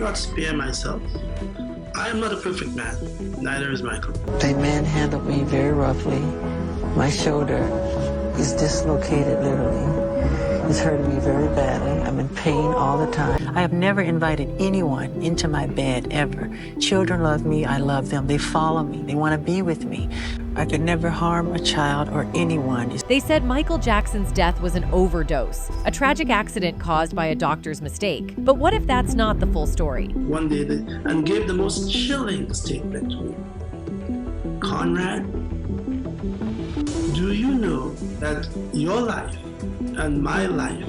not spare myself. I am not a perfect man, neither is Michael. A man handled me very roughly. My shoulder is dislocated literally. It's hurting me very badly. I'm in pain all the time. I have never invited anyone into my bed ever. Children love me, I love them. They follow me, they want to be with me. I could never harm a child or anyone. They said Michael Jackson's death was an overdose, a tragic accident caused by a doctor's mistake. But what if that's not the full story? One day and gave the most chilling statement to me. Conrad, do you know that your life and my life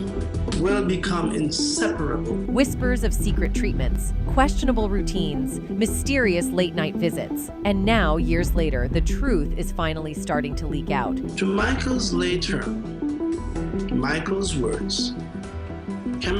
will become inseparable? Whispers of secret treatments, questionable routines, mysterious late-night visits. And now, years later, the truth is finally starting to leak out. To Michael's late term, Michael's words,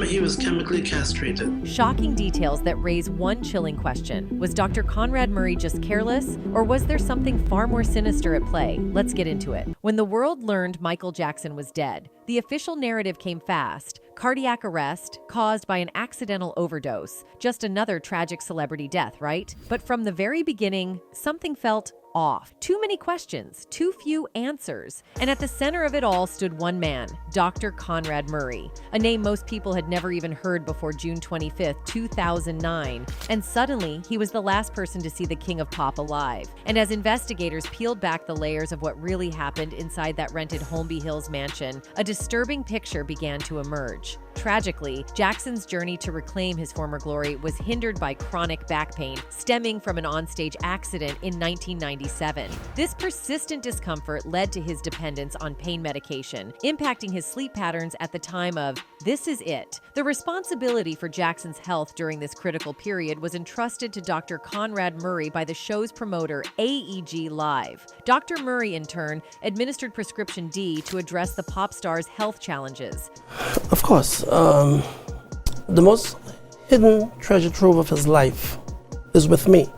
he was chemically castrated. Shocking details that raise one chilling question. Was Dr. Conrad Murray just careless, or was there something far more sinister at play? Let's get into it. When the world learned Michael Jackson was dead, the official narrative came fast. Cardiac arrest caused by an accidental overdose. Just another tragic celebrity death, right? But from the very beginning, something felt off. Too many questions, too few answers. And at the center of it all stood one man, Dr. Conrad Murray, a name most people had never even heard before June 25th, 2009. And suddenly, he was the last person to see the King of Pop alive. And as investigators peeled back the layers of what really happened inside that rented Holmby Hills mansion, a disturbing picture began to emerge. Tragically, Jackson's journey to reclaim his former glory was hindered by chronic back pain stemming from an onstage accident in 1997. This persistent discomfort led to his dependence on pain medication, impacting his sleep patterns at the time of This Is It. The responsibility for Jackson's health during this critical period was entrusted to Dr. Conrad Murray by the show's promoter, AEG Live. Dr. Murray, in turn, administered prescription D to address the pop star's health challenges. Of course, the most hidden treasure trove of his life is with me.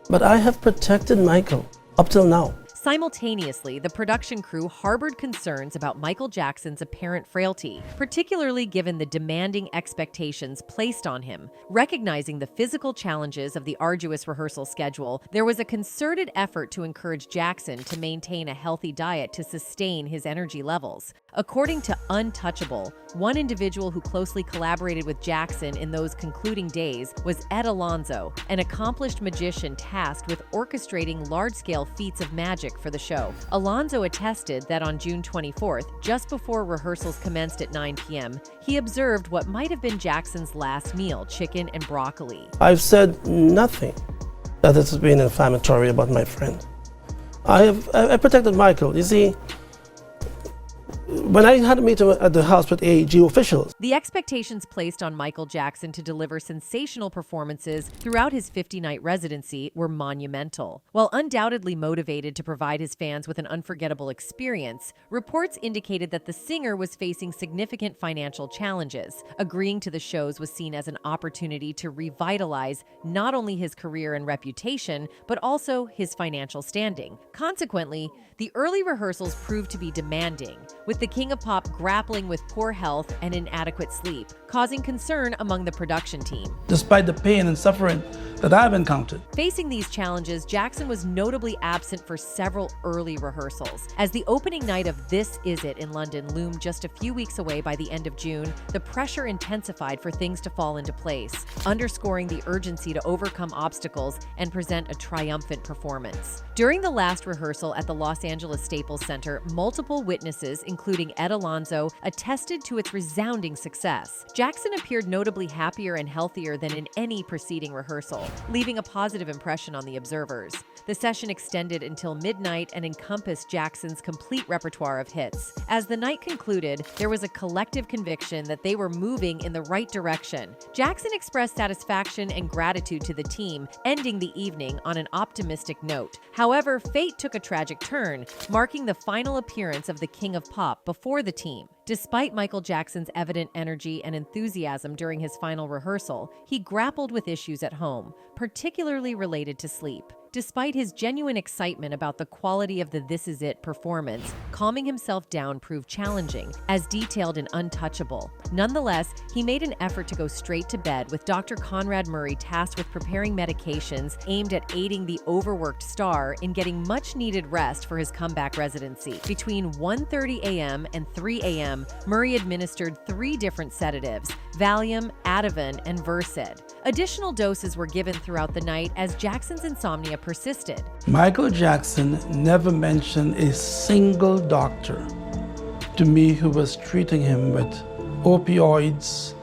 But I have protected Michael up till now. Simultaneously, the production crew harbored concerns about Michael Jackson's apparent frailty, particularly given the demanding expectations placed on him. Recognizing the physical challenges of the arduous rehearsal schedule, there was a concerted effort to encourage Jackson to maintain a healthy diet to sustain his energy levels. According to Untouchable, one individual who closely collaborated with Jackson in those concluding days was Ed Alonzo, an accomplished magician tasked with orchestrating large-scale feats of magic for the show. Alonzo attested that on June 24th, just before rehearsals commenced at 9 p.m., he observed what might have been Jackson's last meal, chicken and broccoli. I've said nothing that has been inflammatory about my friend. I protected Michael. You see, when I had a meeting at the house with AEG officials, the expectations placed on Michael Jackson to deliver sensational performances throughout his 50-night residency were monumental. While undoubtedly motivated to provide his fans with an unforgettable experience, reports indicated that the singer was facing significant financial challenges. Agreeing to the shows was seen as an opportunity to revitalize not only his career and reputation, but also his financial standing. Consequently, the early rehearsals proved to be demanding, with the King of Pop grappling with poor health and inadequate sleep, causing concern among the production team. Despite the pain and suffering that I've encountered. Facing these challenges, Jackson was notably absent for several early rehearsals. As the opening night of This Is It in London loomed just a few weeks away by the end of June, the pressure intensified for things to fall into place, underscoring the urgency to overcome obstacles and present a triumphant performance. During the last rehearsal at the Los Angeles Staples Center, multiple witnesses, including Ed Alonzo, attested to its resounding success. Jackson appeared notably happier and healthier than in any preceding rehearsal, leaving a positive impression on the observers. The session extended until midnight and encompassed Jackson's complete repertoire of hits. As the night concluded, there was a collective conviction that they were moving in the right direction. Jackson expressed satisfaction and gratitude to the team, ending the evening on an optimistic note. However, fate took a tragic turn, marking the final appearance of the King of Pop before the team. Despite Michael Jackson's evident energy and enthusiasm during his final rehearsal, he grappled with issues at home, particularly related to sleep. Despite his genuine excitement about the quality of the This Is It performance, calming himself down proved challenging, as detailed in Untouchable. Nonetheless, he made an effort to go straight to bed, with Dr. Conrad Murray tasked with preparing medications aimed at aiding the overworked star in getting much-needed rest for his comeback residency. Between 1:30 a.m. and 3 a.m., Murray administered 3 different sedatives: Valium, Ativan, and Versed. Additional doses were given throughout the night as Jackson's insomnia persisted. Michael Jackson never mentioned a single doctor to me who was treating him with opioids,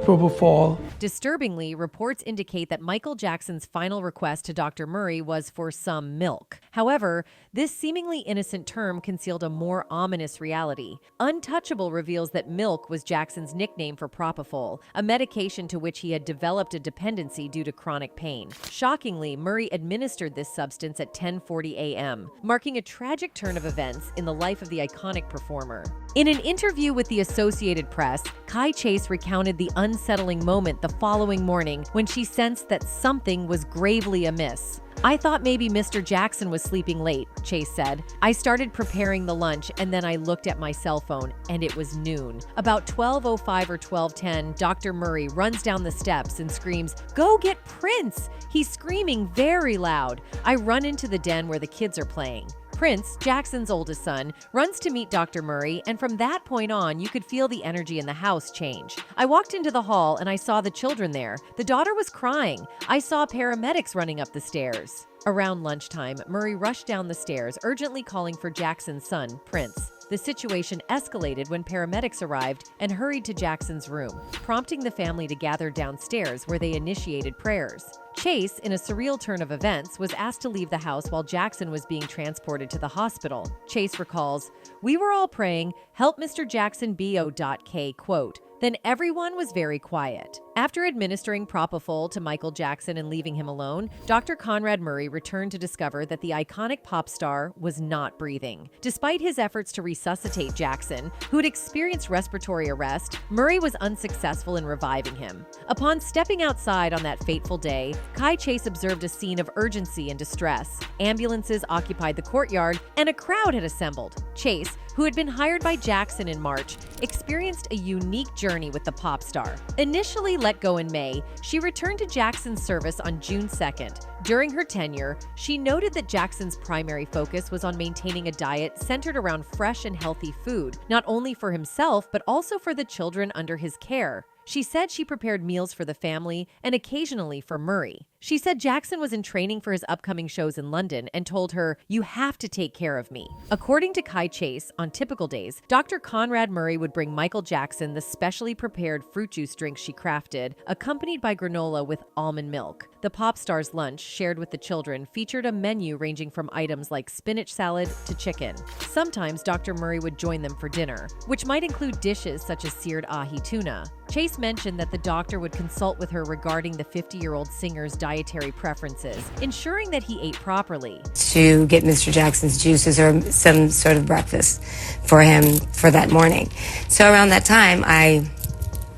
Propal. Disturbingly, reports indicate that Michael Jackson's final request to Dr. Murray was for some milk. However, this seemingly innocent term concealed a more ominous reality. Untouchable reveals that milk was Jackson's nickname for Propofol, a medication to which he had developed a dependency due to chronic pain. Shockingly, Murray administered this substance at 10:40 a.m., marking a tragic turn of events in the life of the iconic performer. In an interview with the Associated Press, Kai Chase recounted the unsettling moment the following morning when she sensed that something was gravely amiss. "I thought maybe Mr. Jackson was sleeping late," Chase said. "I started preparing the lunch and then I looked at my cell phone and it was noon." About 12:05 or 12:10, Dr. Murray runs down the steps and screams, "Go get Prince!" He's screaming very loud. I run into the den where the kids are playing. Prince, Jackson's oldest son, runs to meet Dr. Murray, and from that point on, you could feel the energy in the house change. I walked into the hall and I saw the children there. The daughter was crying. I saw paramedics running up the stairs. Around lunchtime, Murray rushed down the stairs, urgently calling for Jackson's son, Prince. The situation escalated when paramedics arrived and hurried to Jackson's room, prompting the family to gather downstairs where they initiated prayers. Chase, in a surreal turn of events, was asked to leave the house while Jackson was being transported to the hospital. Chase recalls, "We were all praying, 'Help Mr. Jackson B.O.K.' quote. Then everyone was very quiet." After administering Propofol to Michael Jackson and leaving him alone, Dr. Conrad Murray returned to discover that the iconic pop star was not breathing. Despite his efforts to resuscitate Jackson, who had experienced respiratory arrest, Murray was unsuccessful in reviving him. Upon stepping outside on that fateful day, Kai Chase observed a scene of urgency and distress. Ambulances occupied the courtyard, and a crowd had assembled. Chase, who had been hired by Jackson in March, experienced a unique journey with the pop star. Initially let go in May, she returned to Jackson's service on June 2nd. During her tenure, she noted that Jackson's primary focus was on maintaining a diet centered around fresh and healthy food, not only for himself, but also for the children under his care. She said she prepared meals for the family and occasionally for Murray. She said Jackson was in training for his upcoming shows in London and told her, "You have to take care of me." According to Kai Chase, on typical days, Dr. Conrad Murray would bring Michael Jackson the specially prepared fruit juice drinks she crafted, accompanied by granola with almond milk. The pop star's lunch, shared with the children, featured a menu ranging from items like spinach salad to chicken. Sometimes Dr. Murray would join them for dinner, which might include dishes such as seared ahi tuna. Chase mentioned that the doctor would consult with her regarding the 50-year-old singer's dietary preferences, ensuring that he ate properly. To get Mr. Jackson's juices or some sort of breakfast for him for that morning. So around that time, I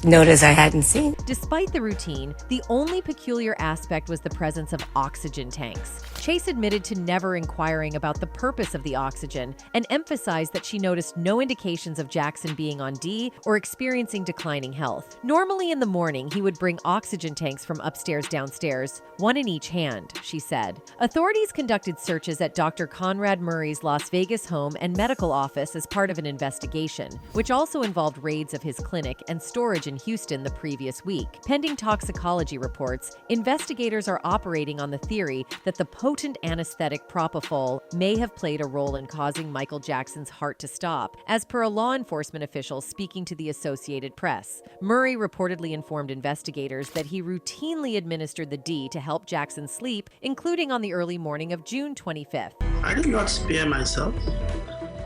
noticed I hadn't seen. Despite the routine, the only peculiar aspect was the presence of oxygen tanks. Chase admitted to never inquiring about the purpose of the oxygen and emphasized that she noticed no indications of Jackson being on D or experiencing declining health. Normally in the morning, he would bring oxygen tanks from upstairs downstairs, one in each hand, she said. Authorities conducted searches at Dr. Conrad Murray's Las Vegas home and medical office as part of an investigation, which also involved raids of his clinic and storage in Houston the previous week. Pending toxicology reports, investigators are operating on the theory that the potent anesthetic Propofol may have played a role in causing Michael Jackson's heart to stop, as per a law enforcement official speaking to the Associated Press. Murray reportedly informed investigators that he routinely administered the D to help Jackson sleep, including on the early morning of June 25th. I did not spare myself.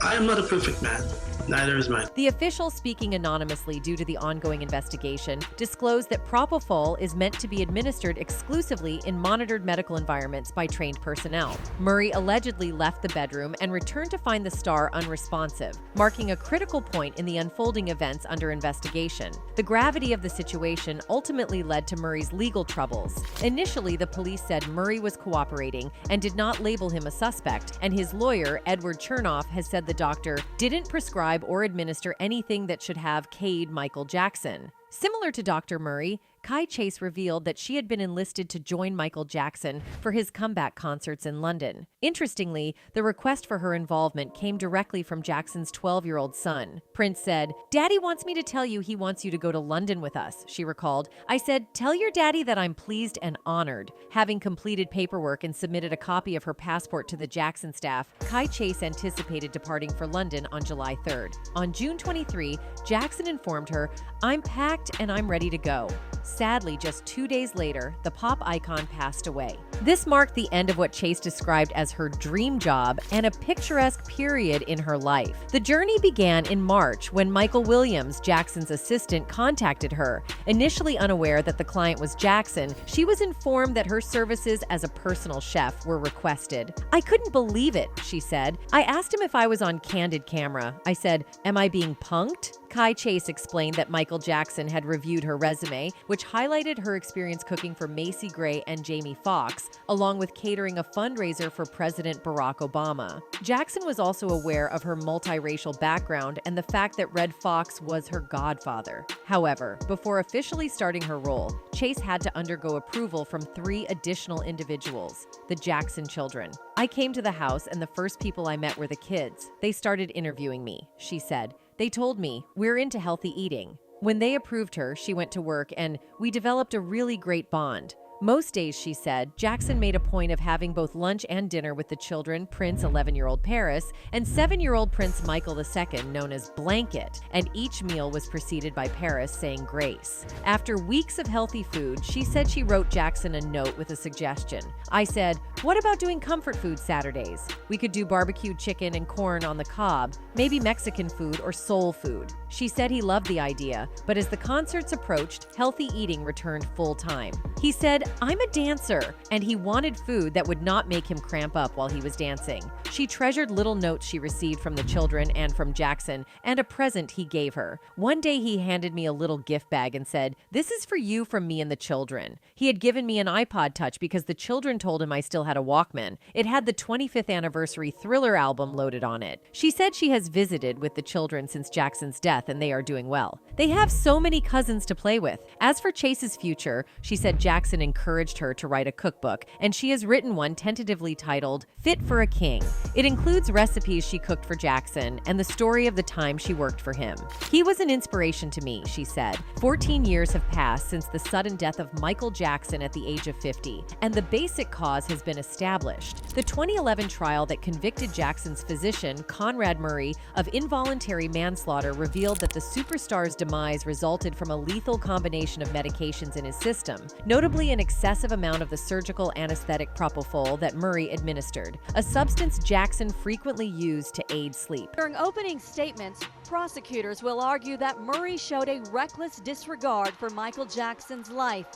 I am not a perfect man. Neither is mine. The official, speaking anonymously due to the ongoing investigation, disclosed that Propofol is meant to be administered exclusively in monitored medical environments by trained personnel. Murray allegedly left the bedroom and returned to find the star unresponsive, marking a critical point in the unfolding events under investigation. The gravity of the situation ultimately led to Murray's legal troubles. Initially, the police said Murray was cooperating and did not label him a suspect, and his lawyer, Edward Chernoff, has said the doctor didn't prescribe or administer anything that should have K'd Michael Jackson. Similar to Dr. Murray, Kai Chase revealed that she had been enlisted to join Michael Jackson for his comeback concerts in London. Interestingly, the request for her involvement came directly from Jackson's 12-year-old son. Prince said, "Daddy wants me to tell you he wants you to go to London with us," she recalled. "I said, tell your daddy that I'm pleased and honored." Having completed paperwork and submitted a copy of her passport to the Jackson staff, Kai Chase anticipated departing for London on July 3rd. On June 23, Jackson informed her, "I'm packed and I'm ready to go." Sadly, just 2 days later, the pop icon passed away. This marked the end of what Chase described as her dream job and a picturesque period in her life. The journey began in March when Michael Williams, Jackson's assistant, contacted her. Initially unaware that the client was Jackson, she was informed that her services as a personal chef were requested. "I couldn't believe it," she said. "I asked him if I was on candid camera. I said, 'Am I being punked?'" Kai Chase explained that Michael Jackson had reviewed her resume, which highlighted her experience cooking for Macy Gray and Jamie Foxx, along with catering a fundraiser for President Barack Obama. Jackson was also aware of her multiracial background and the fact that Red Fox was her godfather. However, before officially starting her role, Chase had to undergo approval from 3 additional individuals, the Jackson children. "I came to the house and the first people I met were the kids. They started interviewing me," she said. "They told me, 'We're into healthy eating.' When they approved her, she went to work and we developed a really great bond. Most days," she said, Jackson made a point of having both lunch and dinner with the children, Prince 11-year-old Paris, and 7-year-old Prince Michael II, known as Blanket, and each meal was preceded by Paris saying grace. After weeks of healthy food, she said she wrote Jackson a note with a suggestion. "I said, 'What about doing comfort food Saturdays? We could do barbecued chicken and corn on the cob, maybe Mexican food or soul food.' She said he loved the idea, but as the concerts approached, healthy eating returned full-time. He said, 'I'm a dancer,' and he wanted food that would not make him cramp up while he was dancing. She treasured little notes she received from the children and from Jackson, and a present he gave her. One day he handed me a little gift bag and said, 'This is for you from me and the children.' He had given me an iPod Touch because the children told him I still had a Walkman. It had the 25th anniversary Thriller album loaded on it." She said she has visited with the children since Jackson's death and they are doing well. "They have so many cousins to play with." As for Chase's future, she said Jackson encouraged her to write a cookbook, and she has written one tentatively titled Fit for a King. It includes recipes she cooked for Jackson and the story of the time she worked for him. "He was an inspiration to me," she said. 14 years have passed since the sudden death of Michael Jackson at the age of 50, and the basic cause has been established. The 2011 trial that convicted Jackson's physician, Conrad Murray, of involuntary manslaughter revealed that the superstar's demise resulted from a lethal combination of medications in his system, notably an excessive amount of the surgical anesthetic Propofol that Murray administered, a substance Jackson frequently used to aid sleep. During opening statements, prosecutors will argue that Murray showed a reckless disregard for Michael Jackson's life,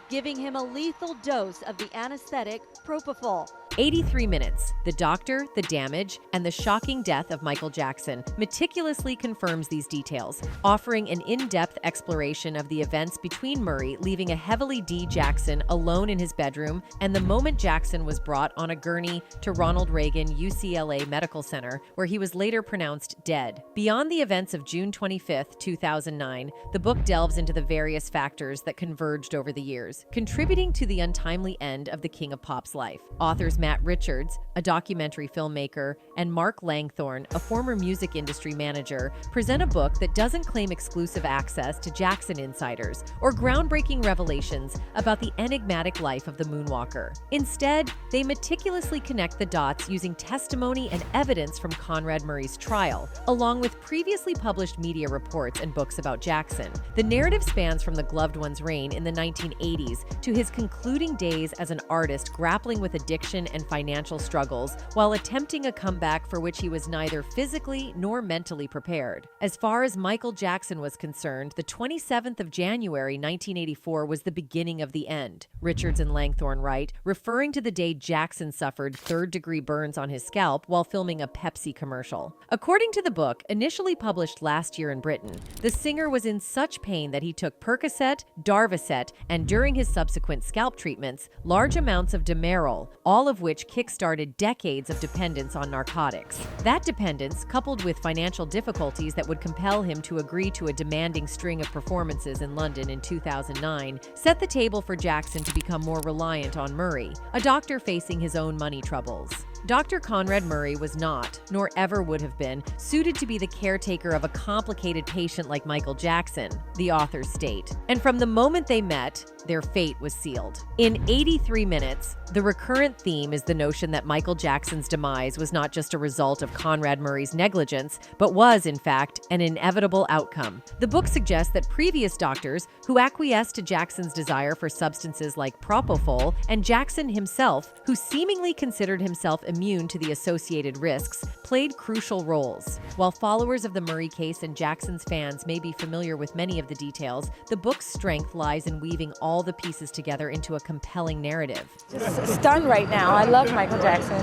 giving him a lethal dose of the anesthetic Propofol. 83 minutes. The doctor, the damage, and the shocking death of Michael Jackson meticulously confirms these details, offering an in-depth exploration of the events between Murray leaving a heavily D. Jackson alone in his bedroom and the moment Jackson was brought on a gurney to Ronald Reagan UCLA Medical Center, where he was later pronounced dead. Beyond the events of June 25, 2009, the book delves into the various factors that converged over the years, contributing to the untimely end of the King of Pop's life. Authors Matt Richards, a documentary filmmaker, and Mark Langthorne, a former music industry manager, present a book that doesn't claim exclusive access to Jackson insiders or groundbreaking revelations about the enigmatic life of the moonwalker. Instead, they meticulously connect the dots using testimony and evidence from Conrad Murray's trial, along with previously published media reports and books about Jackson. The narrative spans from the gloved one's reign in the 1980s to his concluding days as an artist grappling with addiction and financial struggles while attempting a comeback for which he was neither physically nor mentally prepared. As far as Michael Jackson was concerned, the 27th of January 1984 was the beginning of the end, Richards and Langthorne write, referring to the day Jackson suffered third-degree burns on his scalp while filming a Pepsi commercial. According to the book, initially published last year in Britain, the singer was in such pain that he took Percocet, Darvocet, and during his subsequent scalp treatments, large amounts of Demerol, all of which kick-started decades of dependence on narcotics. That dependence, coupled with financial difficulties that would compel him to agree to a demanding string of performances in London in 2009, set the table for Jackson to become more reliant on Murray, a doctor facing his own money troubles. Dr. Conrad Murray was not, nor ever would have been, suited to be the caretaker of a complicated patient like Michael Jackson, the authors state. And from the moment they met, their fate was sealed. In 83 minutes, the recurrent theme is the notion that Michael Jackson's demise was not just a result of Conrad Murray's negligence, but was, in fact, an inevitable outcome. The book suggests that previous doctors who acquiesced to Jackson's desire for substances like Propal and Jackson himself, who seemingly considered himself immune to the associated risks, played crucial roles. While followers of the Murray case and Jackson's fans may be familiar with many of the details, the book's strength lies in weaving all the pieces together into a compelling narrative. Just stunned right now. I love Michael Jackson.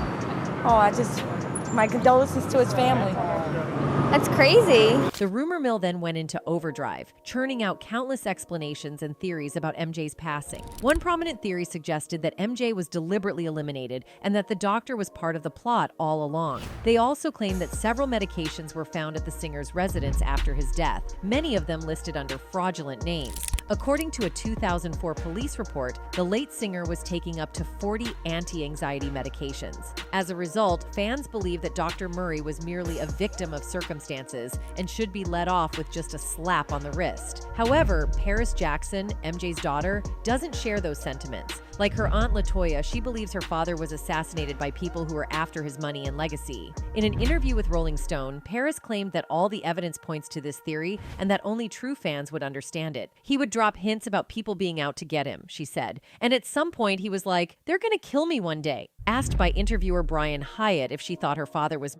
My condolences to his family. That's crazy. The rumor mill then went into overdrive, churning out countless explanations and theories about MJ's passing. One prominent theory suggested that MJ was deliberately eliminated and that the doctor was part of the plot all along. They also claimed that several medications were found at the singer's residence after his death, many of them listed under fraudulent names. According to a 2004 police report, the late singer was taking up to 40 anti-anxiety medications. As a result, fans believe that Dr. Murray was merely a victim of circumstances and should be let off with just a slap on the wrist. However, Paris Jackson, MJ's daughter, doesn't share those sentiments. Like her aunt LaToya, she believes her father was assassinated by people who were after his money and legacy. In an interview with Rolling Stone, Paris claimed that all the evidence points to this theory and that only true fans would understand it. He would drop hints about people being out to get him, she said. And at some point, he was like, "They're gonna kill me one day." Asked by interviewer Brian Hyatt if she thought her father was,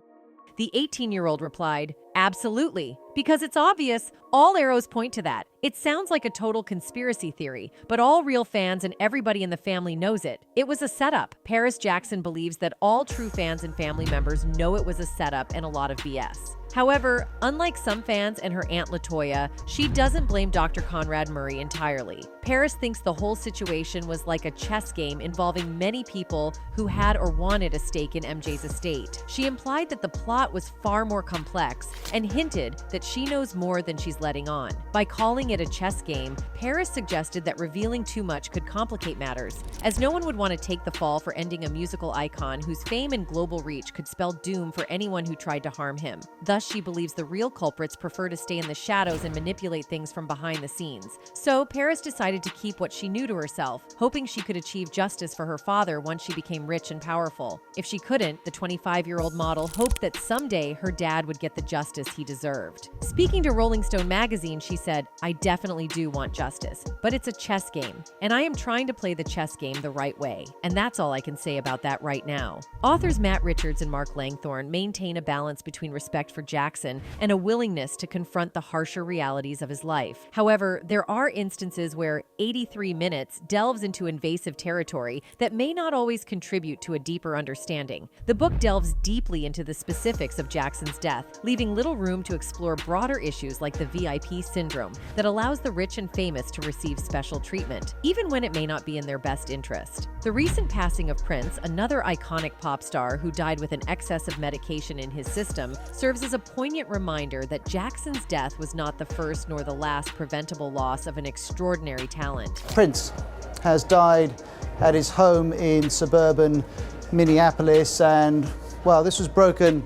the 18-year-old replied, "Absolutely, because it's obvious. All arrows point to that. It sounds like a total conspiracy theory, but all real fans and everybody in the family knows it. It was a setup." Paris Jackson believes that all true fans and family members know it was a setup and a lot of BS. However, unlike some fans and her aunt LaToya, she doesn't blame Dr. Conrad Murray entirely. Paris thinks the whole situation was like a chess game involving many people who had or wanted a stake in MJ's estate. She implied that the plot was far more complex and hinted that she knows more than she's letting on. By calling it a chess game, Paris suggested that revealing too much could complicate matters, as no one would want to take the fall for ending a musical icon whose fame and global reach could spell doom for anyone who tried to harm him. Thus, she believes the real culprits prefer to stay in the shadows and manipulate things from behind the scenes. So Paris decided to keep what she knew to herself, hoping she could achieve justice for her father once she became rich and powerful. If she couldn't, the 25-year-old model hoped that someday her dad would get the justice he deserved. Speaking to Rolling Stone magazine, she said, "I definitely do want justice, but it's a chess game, and I am trying to play the chess game the right way, and that's all I can say about that right now." Authors Matt Richards and Mark Langthorne maintain a balance between respect for Jackson and a willingness to confront the harsher realities of his life. However, there are instances where 83 minutes delves into invasive territory that may not always contribute to a deeper understanding. The book delves deeply into the specifics of Jackson's death, leaving little room to explore broader issues like the VIP syndrome that allows the rich and famous to receive special treatment, even when it may not be in their best interest. The recent passing of Prince, another iconic pop star who died with an excess of medication in his system, serves as a poignant reminder that Jackson's death was not the first nor the last preventable loss of an extraordinary talent. Prince has died at his home in suburban Minneapolis, and well, this was broken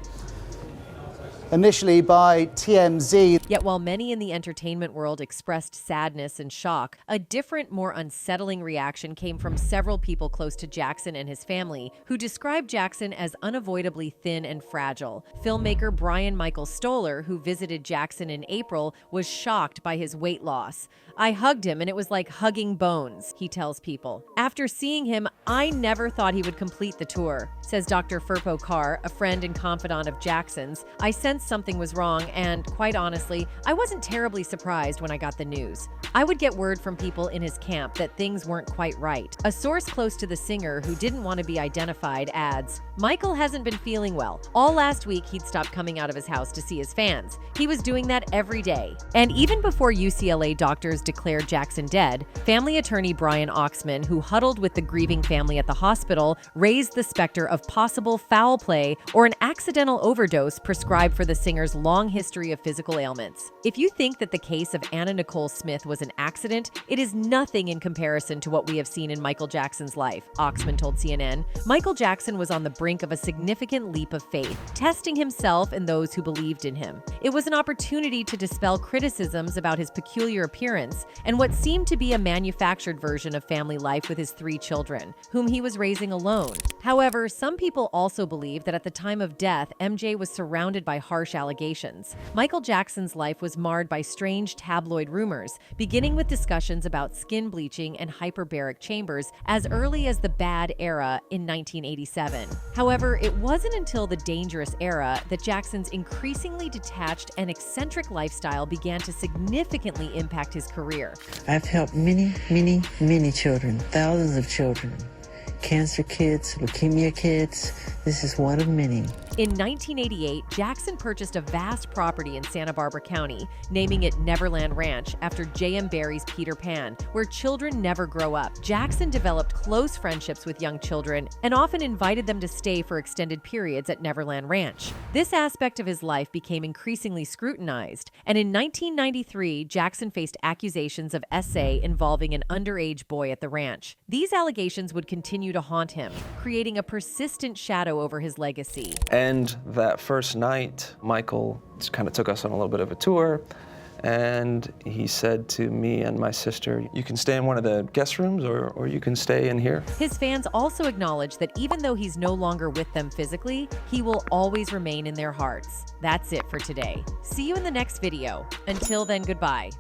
initially by TMZ. Yet while many in the entertainment world expressed sadness and shock, a different, more unsettling reaction came from several people close to Jackson and his family, who described Jackson as unavoidably thin and fragile. Filmmaker Brian Michael Stoller, who visited Jackson in April, was shocked by his weight loss. "I hugged him and it was like hugging bones," he tells People. "After seeing him, I never thought he would complete the tour," says Dr. Furpo Carr, a friend and confidant of Jackson's. "I sensed something was wrong and, quite honestly, I wasn't terribly surprised when I got the news. I would get word from people in his camp that things weren't quite right." A source close to the singer, who didn't want to be identified, adds, "Michael hasn't been feeling well. All last week he'd stopped coming out of his house to see his fans. He was doing that every day." And even before UCLA doctors declared Jackson dead, family attorney Brian Oxman, who huddled with the grieving family at the hospital, raised the specter of possible foul play or an accidental overdose prescribed for the singer's long history of physical ailments. "If you think that the case of Anna Nicole Smith was an accident, it is nothing in comparison to what we have seen in Michael Jackson's life," Oxman told CNN. Michael Jackson was on the brink of a significant leap of faith, testing himself and those who believed in him. It was an opportunity to dispel criticisms about his peculiar appearance and what seemed to be a manufactured version of family life with his 3 children, whom he was raising alone. However, some people also believe that at the time of death, MJ was surrounded by harsh allegations. Michael Jackson's life was marred by strange tabloid rumors, beginning with discussions about skin bleaching and hyperbaric chambers as early as the Bad Era in 1987. However, it wasn't until the Dangerous Era that Jackson's increasingly detached and eccentric lifestyle began to significantly impact his career. I've helped many, many, many children, thousands of children. Cancer kids, leukemia kids. This is one of many. In 1988, Jackson purchased a vast property in Santa Barbara County, naming it Neverland Ranch after J.M. Barrie's Peter Pan, where children never grow up. Jackson developed close friendships with young children and often invited them to stay for extended periods at Neverland Ranch. This aspect of his life became increasingly scrutinized, and in 1993, Jackson faced accusations of SA involving an underage boy at the ranch. These allegations would continue to haunt him, creating a persistent shadow over his legacy. And that first night, Michael just kind of took us on a little bit of a tour, and he said to me and my sister, "You can stay in one of the guest rooms or you can stay in here." His fans also acknowledge that even though he's no longer with them physically, he will always remain in their hearts. That's it for today. See you in the next video. Until then, goodbye.